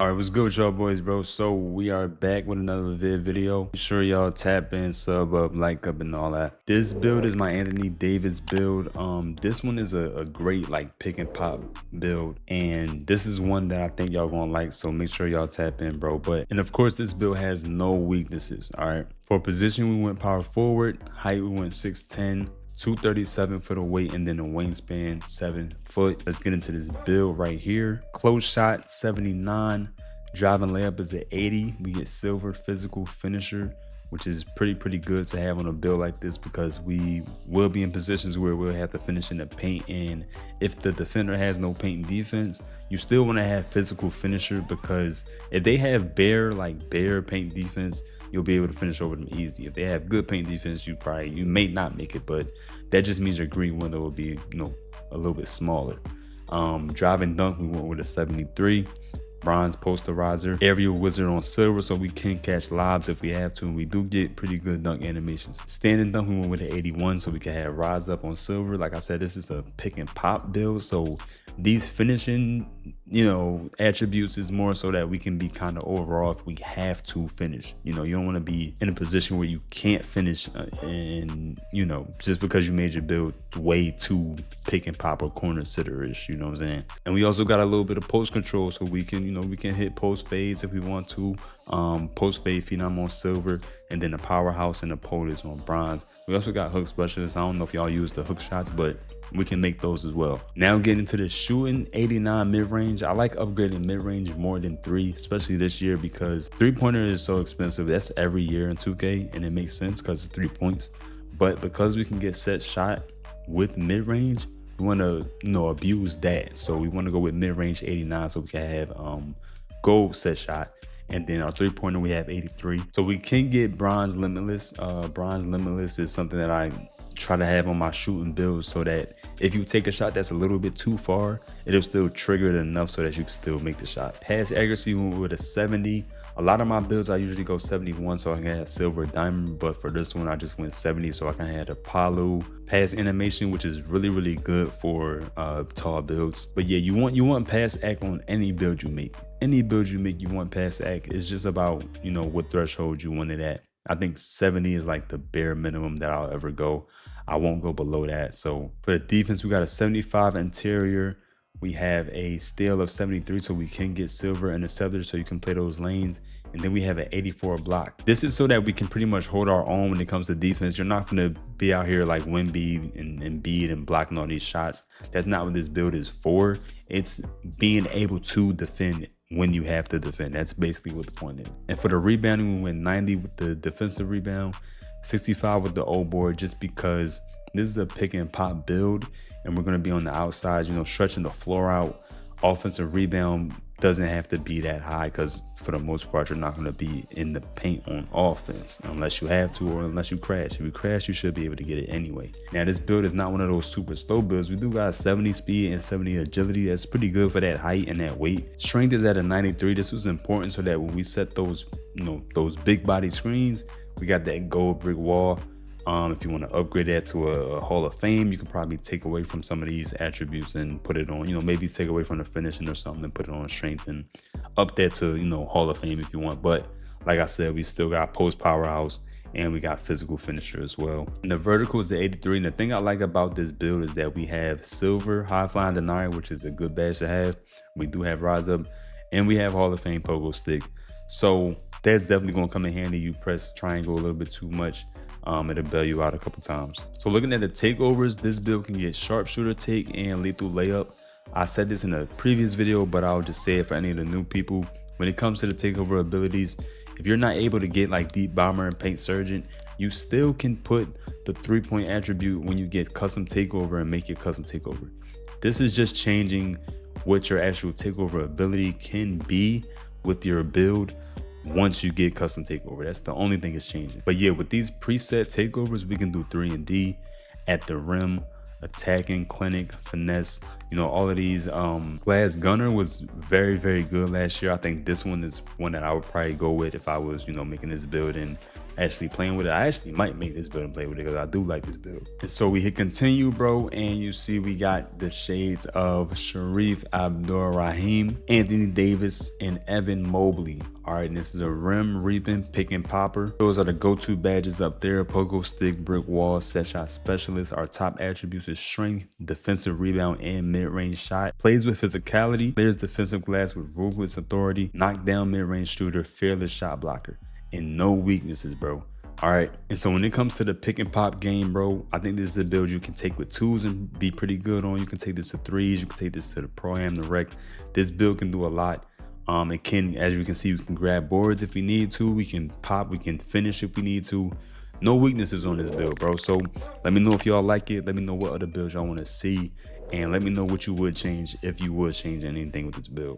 All right, what's good with y'all boys, bro? So we are back with another video. Be sure y'all tap in, sub up, like up, and all that. This build is my Anthony Davis build. This one is a great like pick and pop build, and this is one that I think y'all gonna like. So make sure y'all tap in, bro. And of course, this build has no weaknesses. All right, for position we went power forward, height we went 6'10". 237 for the weight, and then the wingspan 7 foot. Let's get into this build right here. Close shot 79, driving layup is at 80. We get silver physical finisher, which is pretty good to have on a build like this, because we will be in positions where we'll have to finish in the paint, and if the defender has no paint and defense, you still want to have physical finisher, because if they have bare paint defense, you'll be able to finish over them easy. If they have good paint defense, you may not make it, but that just means your green window will be, a little bit smaller. Driving dunk, we went with a 73. Bronze posterizer, aerial wizard on silver, so we can catch lobs if we have to, and we do get pretty good dunk animations. Standing dunk, we went with an 81, so we can have rise up on silver. Like I said, this is a pick and pop build, so these finishing attributes is more so that we can be kind of overall if we have to finish. You don't want to be in a position where you can't finish and just because you made your build way too pick and pop or corner sitter-ish, you know what I'm saying? And we also got a little bit of post control, so we can we can hit post fades if we want to. Post fade phenom on silver, and then the powerhouse and the pole is on bronze. We also got hook specialists. I don't know if y'all use the hook shots, but we can make those as well. Now getting into the shooting, 89 mid-range. I like upgrading mid-range more than 3, especially this year, because 3-pointer is so expensive. That's every year in 2K, and it makes sense because it's 3 points. But because we can get set shot with mid-range, we want to abuse that. So we want to go with mid-range 89, so we can have gold set shot. And then our 3-pointer, we have 83. So we can get bronze limitless. Bronze limitless is something that I try to have on my shooting builds, so that if you take a shot that's a little bit too far, it'll still trigger it enough so that you can still make the shot. Pass accuracy with a 70. A lot of my builds I usually go 71 so I can have silver diamond, but for this one I just went 70 so I can have the Palu. Pass animation, which is really good for tall builds. But yeah, you want pass act on any build you make. Any build you make, you want pass act. It's just about what threshold you want it at. I think 70 is like the bare minimum that I'll ever go. I won't go below that. So for the defense, we got a 75 interior. We have a steal of 73, so we can get silver interceptor, so you can play those lanes. And then we have an 84 block. This is so that we can pretty much hold our own when it comes to defense. You're not going to be out here like Wemby and Embiid and blocking all these shots. That's not what this build is for. It's being able to defend when you have to defend. That's basically what the point is. And for the rebounding, we went 90 with the defensive rebound, 65 with the O board, just because this is a pick and pop build, and we're going to be on the outside, stretching the floor out. Offensive rebound doesn't have to be that high, because for the most part, you're not going to be in the paint on offense unless you have to, or unless you crash. If you crash, you should be able to get it anyway. Now, this build is not one of those super slow builds. We do got 70 speed and 70 agility. That's pretty good for that height and that weight. Strength is at a 93. This was important so that when we set those, those big body screens, we got that gold brick wall. If you want to upgrade that to a Hall of Fame, you can probably take away from some of these attributes and put it on, maybe take away from the finishing or something and put it on strength and up that to, Hall of Fame if you want. But like I said, we still got post powerhouse and we got physical finisher as well. And the vertical is the 83. And the thing I like about this build is that we have silver high flying denier, which is a good badge to have. We do have rise up, and we have Hall of Fame pogo stick. So that's definitely going to come in handy. You press triangle a little bit too much, it'll bail you out a couple times. So looking at the takeovers, this build can get sharpshooter take and lethal layup. I said this in a previous video, but I'll just say it for any of the new people. When it comes to the takeover abilities, if you're not able to get like deep bomber and paint surgeon, you still can put the 3-point attribute when you get custom takeover and make your custom takeover. This is just changing what your actual takeover ability can be with your build once you get custom takeover. That's the only thing is changing. But yeah, with these preset takeovers, we can do 3 and D, at the rim, attacking, clinic, finesse, You know, all of these Glass Gunner was very, very good last year. I think this one is one that I would probably go with if I was, you know, making this build and actually playing with it. I actually might make this build and play with it because I do like this build. And so we hit continue, bro, and you see we got the shades of Sharif Abdur-Rahim, Anthony Davis, and Evan Mobley. All right, and this is a rim, reaping, pick, and popper. Those are the go-to badges up there. Pogo stick, brick wall, set shot specialist. Our top attributes is strength, defensive rebound, and mid-range shot. Plays with physicality, clears defensive glass with ruthless authority, knockdown mid-range shooter, fearless shot blocker, and no weaknesses, bro. All right, and so when it comes to the pick and pop game, bro, I think this is a build you can take with twos and be pretty good on. You can take this to threes, you can take this to the pro-am, the rec. This build can do a lot. It can, as you can see, we can grab boards if we need to. We can pop, we can finish if we need to. No weaknesses on this build, bro. So let me know if y'all like it. Let me know what other builds y'all want to see. And let me know what you would change if you would change anything with this build.